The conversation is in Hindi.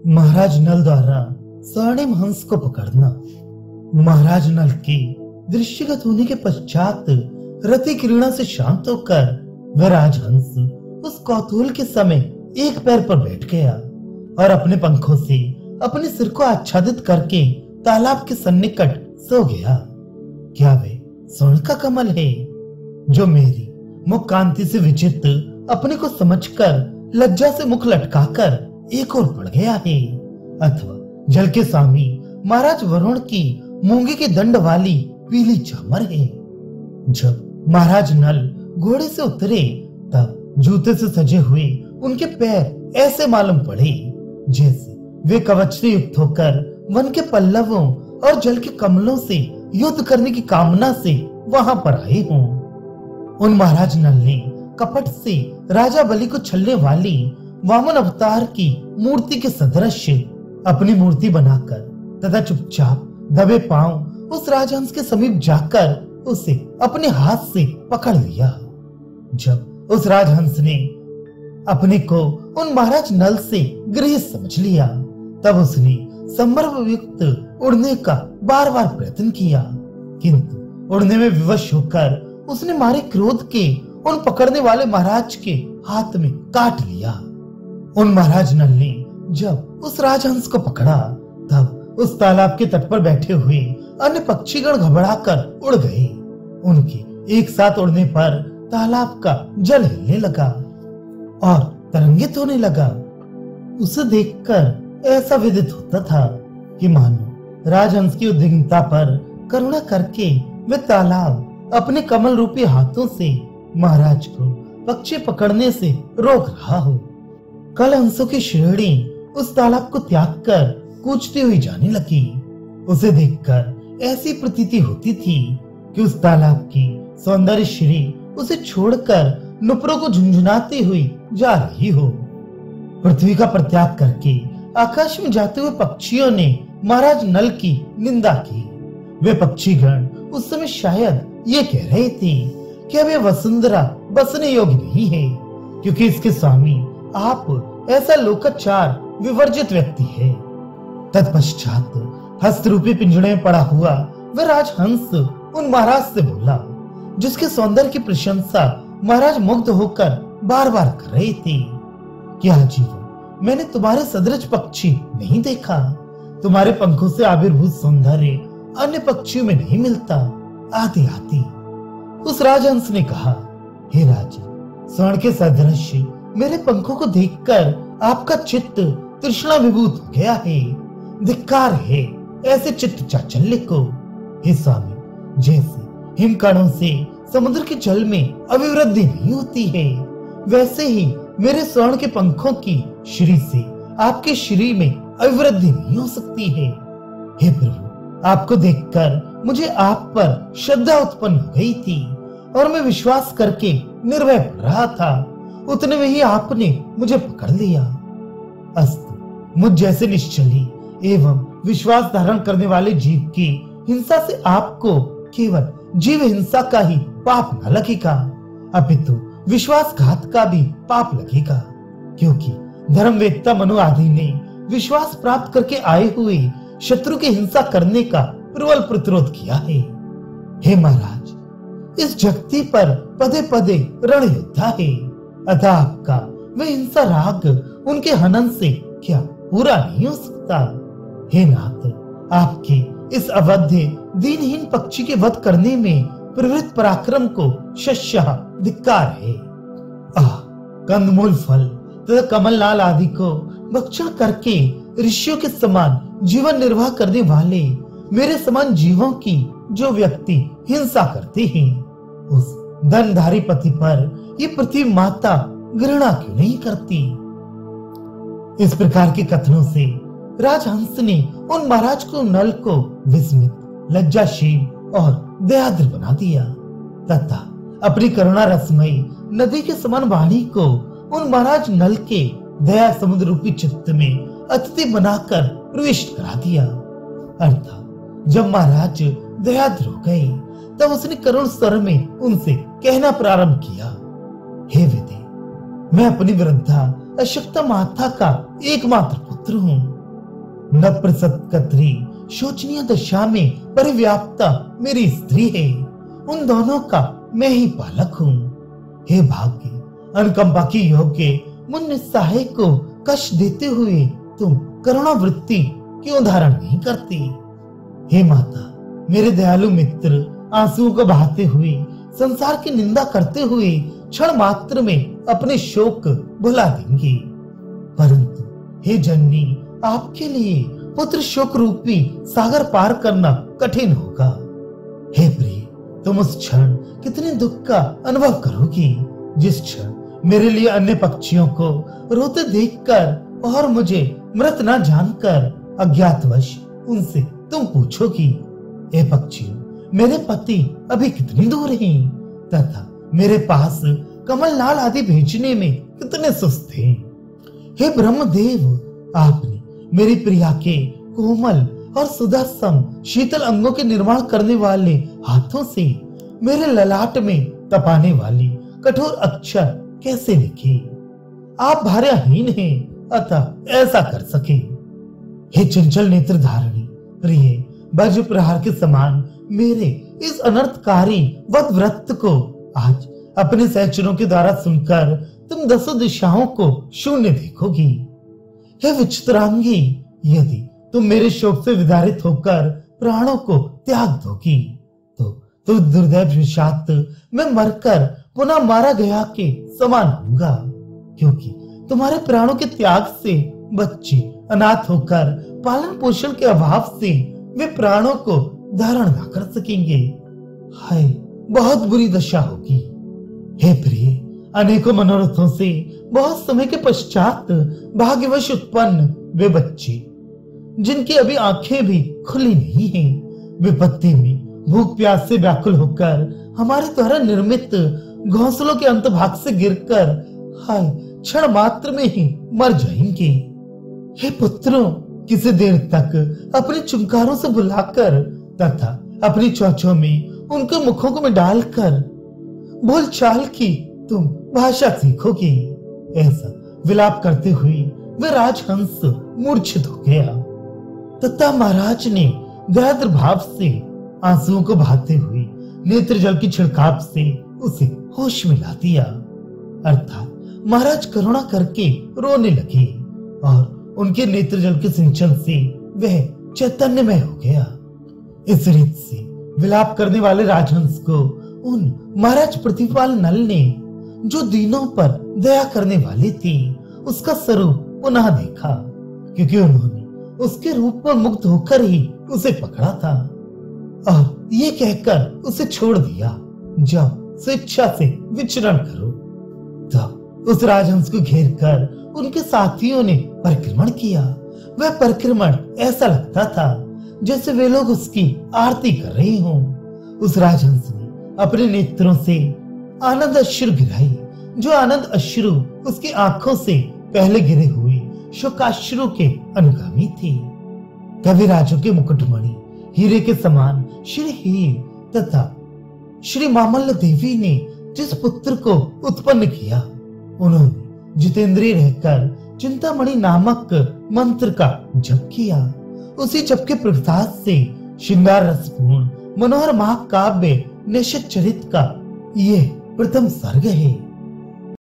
महाराज नल द्वारा स्वर्णिम हंस को पकड़ना। महाराज नल के दृश्यगत होने के पश्चात रति किरणा से शांत होकर वह राजहंस उस कौतूहल के समय एक पैर पर बैठ गया और अपने पंखों से अपने सिर को आच्छादित करके तालाब के सन्निकट सो गया। क्या वे स्वर्ण का कमल है जो मेरी मुख कांति से विचित अपने को समझकर लज्जा से मुख लटकाकर एक ओर पड़ गया है, अथवा जल के स्वामी महाराज वरुण की मूंगे के दंड वाली पीली चामर है। जब महाराज नल घोड़े से उतरे तब जूते से सजे हुए उनके पैर ऐसे मालूम पड़े जैसे वे कवच से युक्त होकर वन के पल्लवों और जल के कमलों से युद्ध करने की कामना से वहां पर आए हों। उन महाराज नल ने कपट से राजा बलि को छलने वाली वामन अवतार की मूर्ति के सदृश अपनी मूर्ति बनाकर तथा चुपचाप दबे पांव उस राजहंस के समीप जाकर उसे अपने हाथ से पकड़ लिया। जब उस राजहंस ने अपने को उन महाराज नल से गृह समझ लिया तब उसने संभ्रम युक्त उड़ने का बार बार प्रयत्न किया, किंतु उड़ने में विवश होकर उसने मारे क्रोध के उन पकड़ने वाले महाराज के हाथ में काट लिया। उन महाराज नल ने जब उस राजहंस को पकड़ा तब उस तालाब के तट पर बैठे हुए अन्य पक्षीगण घबराकर उड़ गए। उनके एक साथ उड़ने पर तालाब का जल हिलने लगा और तरंगित होने लगा। उसे देखकर ऐसा विदित होता था कि मानो राजहंस की उद्विग्नता पर करुणा करके वे तालाब अपने कमल रूपी हाथों से महाराज को पक्षी पकड़ने से रोक रहा हो। कल हंसों की श्रेणी उस तालाब को त्याग कर कूचती हुई जाने लगी। उसे देखकर ऐसी प्रतीति होती थी कि उस तालाब की सौंदर्य श्री उसे छोड़कर नुपुरों को झुंझुनाती हुई जा रही हो। पृथ्वी का परित्याग करके आकाश में जाते हुए पक्षियों ने महाराज नल की निंदा की। वे पक्षीगण उस समय शायद ये कह रहे थे कि अब यह वसुंधरा बसने योग्य नहीं है, क्योंकि इसके स्वामी आप ऐसा लोकाचार विवर्जित व्यक्ति है। तत्पश्चात हस्त रूपी पिंजड़े में पड़ा हुआ वह राजहंस उन महाराज से बोला, जिसके सौंदर्य की प्रशंसा महाराज मुग्ध होकर बार बार कर रहे थे। क्या जीवन मैंने तुम्हारे सदृश पक्षी नहीं देखा। तुम्हारे पंखों से आविर्भूत सौंदर्य अन्य पक्षियों में नहीं मिलता। आते आते उस राजहंस ने कहा, हे राजा, स्वर्ण के सदृश मेरे पंखों को देखकर आपका चित्त तृष्णा विभूत हो गया है। धिक्कार है ऐसे चित्त चाचल्य को। हे स्वामी, जैसे हिमकणों से समुद्र के जल में अभिवृद्धि नहीं होती है, वैसे ही मेरे स्वर्ण के पंखों की श्री से आपके श्री में अभिवृद्धि नहीं हो सकती है। हे प्रभु, आपको देखकर मुझे आप पर श्रद्धा उत्पन्न हो गई थी और मैं विश्वास करके निर्भय पड़ रहा था। उतने में ही आपने मुझे पकड़ लिया। अस्तु, मुझ जैसे निश्चली एवं विश्वास धारण करने वाले जीव की हिंसा से आपको केवल जीव हिंसा का ही पाप न लगेगा, अपितु विश्वासघात का भी पाप लगेगा, क्योंकि धर्मवेत्ता मनु आदि ने विश्वास प्राप्त करके आए हुए शत्रु की हिंसा करने का प्रबल प्रतिरोध किया है। हे महाराज, इस जगती पर पदे पदे रण योद्धा है, अतः आपका वह हिंसा राग उनके हनन से क्या पूरा नहीं हो सकता। हे नाथ, आपके इस अवध्य दीनहीन पक्षी के वध करने में प्रवृत्त पराक्रम को शस्यः धिक्कार है। कंदमूल फल तथा कमलनाल आदि को भक्षण करके ऋषियों के समान जीवन निर्वाह करने वाले मेरे समान जीवों की जो व्यक्ति हिंसा करते हैं, उस धनधारी पति पर ये पृथ्वी माता घृणा क्यों नहीं करती। इस प्रकार के कथनों से राजहंस ने उन महाराज को नल को विस्मित, लज्जाशील और दयाद्र बना दिया तथा अपनी करुणा रसमयी नदी के समान वाणी को उन महाराज नल के दया समुद्र रूपी चित्त में अतिथि बनाकर प्रविष्ट करा दिया। अर्थात जब महाराज दयाद्र हो गए तब उसने करुण स्वर में उनसे कहना प्रारंभ किया, हे विदे, मैं अपनी वृद्धा अशक्त माता का एकमात्र पुत्र हूँ। नप्रसत्कत्री शोचनीय दशा में परिव्याप्ता मेरी स्त्री है। उन दोनों का मैं ही पालक हूँ। हे भाग्य, अनुकंपा की योग्य मुझ निस्सहाय को कष्ट देते हुए तुम करुणावृत्ति क्यों धारण नहीं करती? हे माता, मेरे दयालु मित्र आंसुओं को बहाते हुए, संसार की निंदा करते हुए क्षण मात्र में अपने शोक भुला देंगे। परंतु हे जननी, आपके लिए पुत्र शोक रूपी सागर पार करना कठिन होगा। हे प्रिय, तुम उस क्षण कितने दुख का अनुभव करोगी जिस क्षण मेरे लिए अन्य पक्षियों को रोते देखकर और मुझे मृत न जानकर अज्ञातवश उनसे तुम पूछोगी, ए पक्षियों, मेरे पति अभी कितनी दूर हैं तथा मेरे पास कमलनाल आदि भेजने में कितने सुस्त हैं। हे ब्रह्मदेव, आपने मेरी प्रिया के कोमल और सुदर्शन शीतल अंगों के निर्माण करने वाले हाथों से मेरे ललाट में तपाने वाली कठोर अक्षर कैसे लिखे? आप भार्याहीन हैं, अतः ऐसा कर सके। हे चंचल नेत्र धारणी प्रिय, वज्र प्रहार के समान मेरे इस अनर्थकारी वध व्रत को आज अपने सहचरों के द्वारा सुनकर तुम दसों दिशाओं को शून्य देखोगी। हे विचित्रांगी, यदि तुम मेरे शोक से विदारित होकर प्राणों को त्याग दोगी तो दुर्दैववशात मैं मरकर पुनः मारा गया के समान होऊंगा, क्योंकि तुम्हारे प्राणों के त्याग से बच्चे अनाथ होकर पालन पोषण के अभाव से वे प्राणों को धारण न कर सकेंगे। हाय, बहुत बुरी दशा होगी। हे प्रिय, अनेकों मनोरथों से बहुत समय के पश्चात भाग्यवश उत्पन्न वे बच्चे जिनकी अभी आंखें भी खुली नहीं हैं, विपत्ति में भूख प्यास से व्याकुल होकर हमारे द्वारा निर्मित घोंसलों के अंतभाग से गिरकर हाय क्षण मात्र में ही मर जाएंगे। हे पुत्रों, किसी देर तक अपने चुमकारों से बुलाकर तथा अपनी चोंचों में उनके मुखों को में डालकर बोल चाल की तुम भाषा सीखोगे। ऐसा विलाप करते हुए वह राजहंस मूर्छित हो गया तथा महाराज ने दयाद्र भाव से आंसुओं को बहाते हुए नेत्र जल की छिड़काव से उसे होश में ला दिया। अर्थात महाराज करुणा करके रोने लगे और उनके नेत्र जल के सिंचन से वह चैतन्यमय हो गया। इस रीत से विलाप करने वाले राजहंस को उन महाराज प्रतिपाल नल ने, जो दीनों पर दया करने वाली थी, उसका स्वरूप पुनः देखा, क्योंकि उन्होंने उसके रूप पर मुग्ध होकर ही उसे पकड़ा था और ये कहकर उसे छोड़ दिया, जब स्वेच्छा से विचरण करो। तब उस राजहंस को घेर कर उनके साथियों ने परिक्रमण किया। वह परिक्रमण ऐसा लगता था जैसे वे लोग उसकी आरती कर रहे हों। उस राजहंस ने अपने नेत्रों से आनंद अश्रु गिराई, जो आनंद अश्रु उसकी आंखों से पहले गिरे हुए शोकाश्रु के अनुगामी थे। कविराजों के मुकुटमणि हीरे के समान श्री हीर तथा श्री मामल्ल देवी ने जिस पुत्र को उत्पन्न किया, उन्होंने जितेंद्रिय रहकर चिंतामणि नामक मंत्र का जप किया। उसी जप के प्रसाद से श्रृंगार रसपूर्ण मनोहर महाकाव्य निश्चित चरित का ये प्रथम सर्ग है।